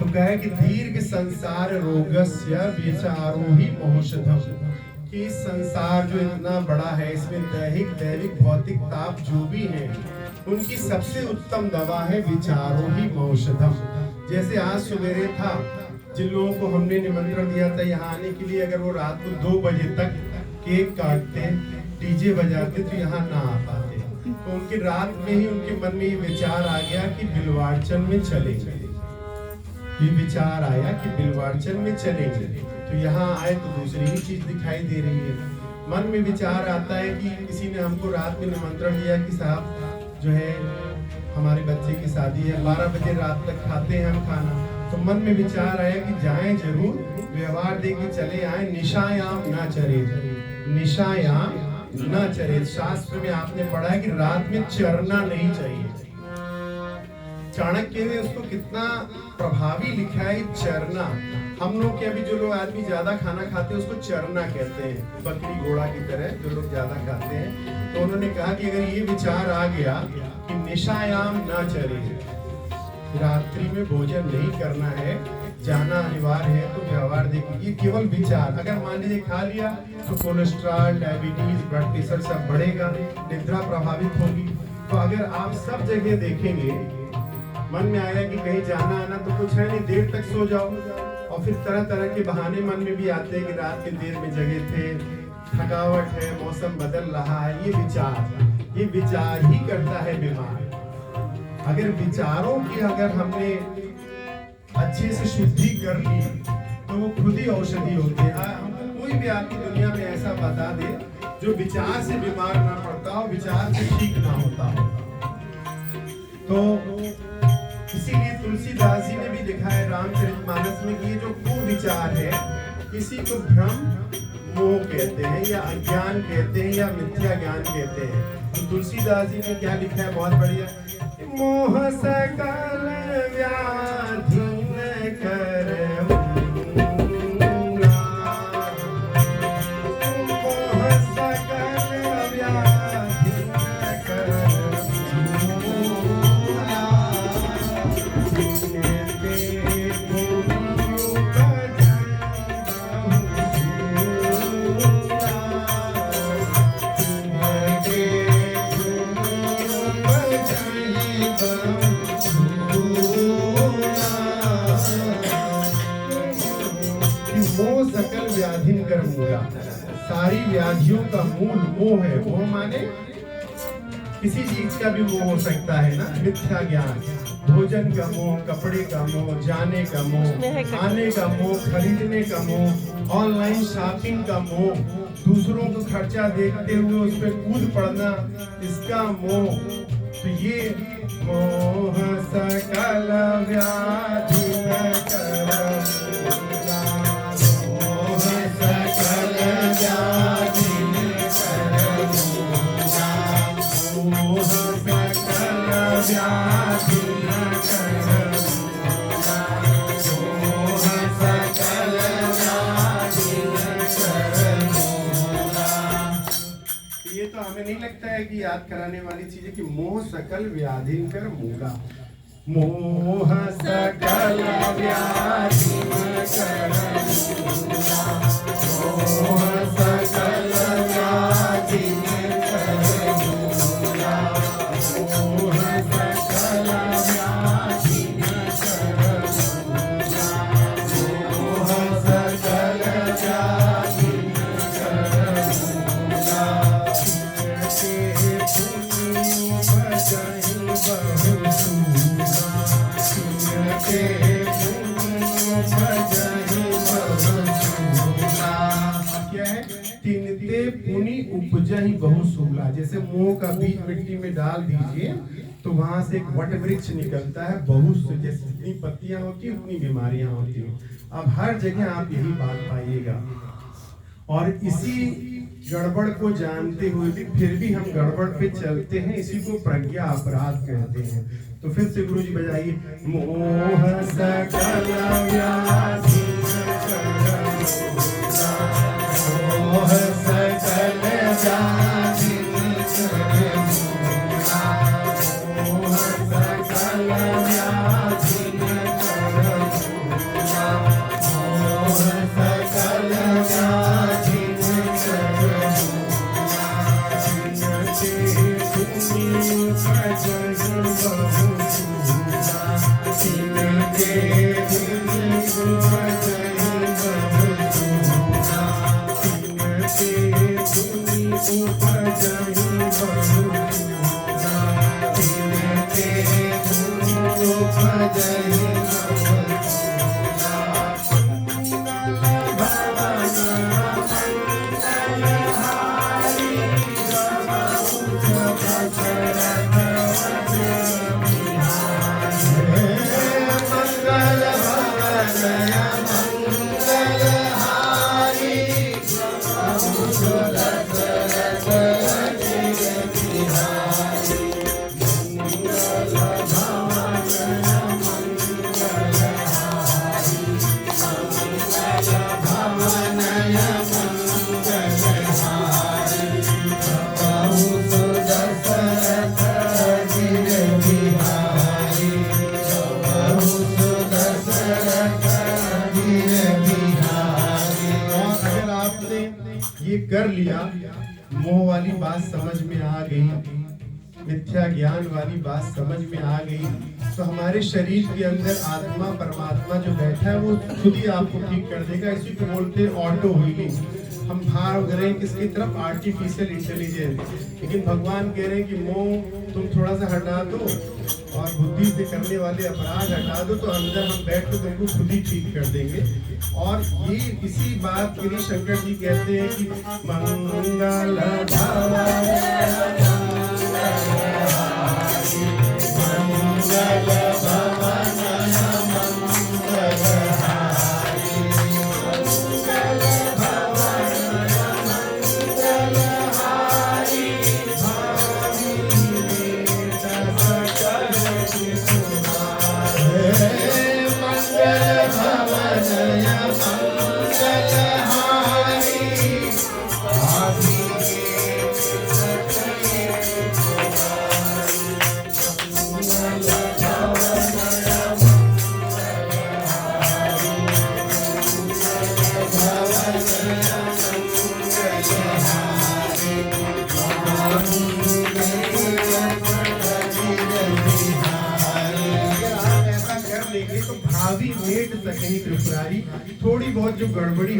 तो कहे कि दीर्घ संसार रोगस्य विचारो ही औषधम, कि संसार जो इतना बड़ा है, इसमें दैहिक दैविक भौतिक ताप जो भी है, उनकी सबसे उत्तम दवा है विचारो ही औषधम। जैसे आज सवेरे था, जिन लोगों को हमने निमंत्रण दिया था यहाँ आने के लिए, अगर वो रात को 2 बजे तक केक काटते, डीजे बजाते तो यहाँ ना आ पाते। तो उनकी रात में ही उनके मन में ये विचार आ गया कि बिलवाड़चन में चलेंगे। ये विचार आया कि बिलवाड़चन में चलेंगे, तो यहाँ आए तो दूसरी ही चीज दिखाई दे रही है। मन में विचार आता है कि किसी ने हमको रात में निमंत्रण दिया कि साहब जो है हमारे बच्चे की शादी है, 12 बजे रात तक खाते हैं हम खाना। तो मन में विचार आया कि जाएं जरूर, व्यवहार दे के चले आए। निशायाम ना चरे, निशायाम ना चरे। शास्त्र में आपने पढ़ा है कि रात में चरना नहीं चाहिए। चाणक्य ने उसको कितना प्रभावी लिखा है, चरना। हम लोग के अभी जो लोग आदमी ज्यादा खाना खाते हैं उसको चरना कहते हैं, बकरी घोड़ा की तरह जो लोग ज्यादा खाते हैं। तो उन्होंने कहा कि अगर ये विचार आ गया कि निशायाम ना चरे, रात्रि में भोजन नहीं करना है, जाना अनिवार्य है, तो व्यवहार देखिए। ये केवल विचार, अगर मान लीजिए खा लिया तो कोलेस्ट्रॉल, डायबिटीज, ब्लड प्रेशर सब बढ़ेगा, निद्रा प्रभावित होगी। तो अगर आप सब जगह देखेंगे, मन में आया कि कहीं जाना आना तो कुछ है नहीं, देर तक सो जाओ, और फिर तरह तरह के बहाने मन में भी आते हैं कि रात के देर में जगे थे, थकावट है, मौसम बदल रहा है। ये विचार ही करता है बीमार। अगर विचारों की अगर हमने अच्छे से शुद्धि कर ली तो वो खुद ही औषधि होती है। हमको कोई भी आदमी दुनिया में ऐसा बता दे जो विचार से बीमार ना पड़ता हो, विचार से ठीक ना होता हो। तो इसीलिए तुलसीदास जी ने भी लिखा है रामचरितमानस में कि ये जो कुविचार है, किसी को भ्रम मोह कहते हैं, या अज्ञान कहते हैं, या मिथ्या ज्ञान कहते हैं। तो तुलसीदास जी ने क्या लिखा है, बहुत बढ़िया, मोह सकल व्याधि न करहु, मोह सकल व्याधि न करहु, सकल व्याधि कर मूला। सारी व्याधियों का मूल मोह है। मोह माने किसी चीज का भी मोह हो सकता है ना, मिथ्या ज्ञान, भोजन का मोह, कपड़े का मोह, जाने का मोह, आने का मोह, खरीदने का मोह, ऑनलाइन शॉपिंग का मोह, दूसरों को खर्चा देखते हुए उस पर कूद पड़ना, इसका मोह। तो ये मोह सकल व्याधि न करहु, ये तो हमें नहीं लगता है कि याद कराने वाली चीज है कि मोह सकल व्याधि कर मूला। मोह सकल व्याधि कर मूला, मोह सकल व्याधि कर मूला, मोह सकल व्याधि कर मूला, मोह सकल व्याधि कर मूला। उपजहि बहु सूला। जैसे मोह का बीज मिट्टी में डाल दीजिए तो वहां से एक वट वृक्ष निकलता है, बहुत से, जैसे जितनी पत्तियां होती है उतनी बीमारियां होती हैं। अब हर जगह आप यही बात पाइएगा। और इसी गड़बड़ को जानते हुए भी फिर भी हम गड़बड़ पे चलते हैं, इसी को प्रज्ञा अपराध कहते हैं। तो फिर से गुरु जी बजाइए, मोह सकल व्याधि मोह सकल व्याधि मोह सकल व्याधि ये कर लिया, मोह वाली बात समझ में आ गई, मिथ्या ज्ञान वाली बात समझ में आ गई, तो हमारे शरीर के अंदर आत्मा परमात्मा जो बैठा है वो खुद ही आपको ठीक कर देगा। इसी को बोलते हैं ऑटो हीलिंग। हम भाग रहे हैं किसकी तरफ? Artificial intelligence. लेकिन भगवान कह रहे हैं कि मोह तुम थोड़ा सा हटा दो और बुद्धि से करने वाले अपराध हटा दो, तो अंदर हम बैठ के तुमको खुद ही ठीक कर देंगे। और ये इसी बात के लिए शंकर जी कहते हैं कि मंगल भावी मेट सके त्रिपुरारी। थोड़ी बहुत जो गड़बड़ी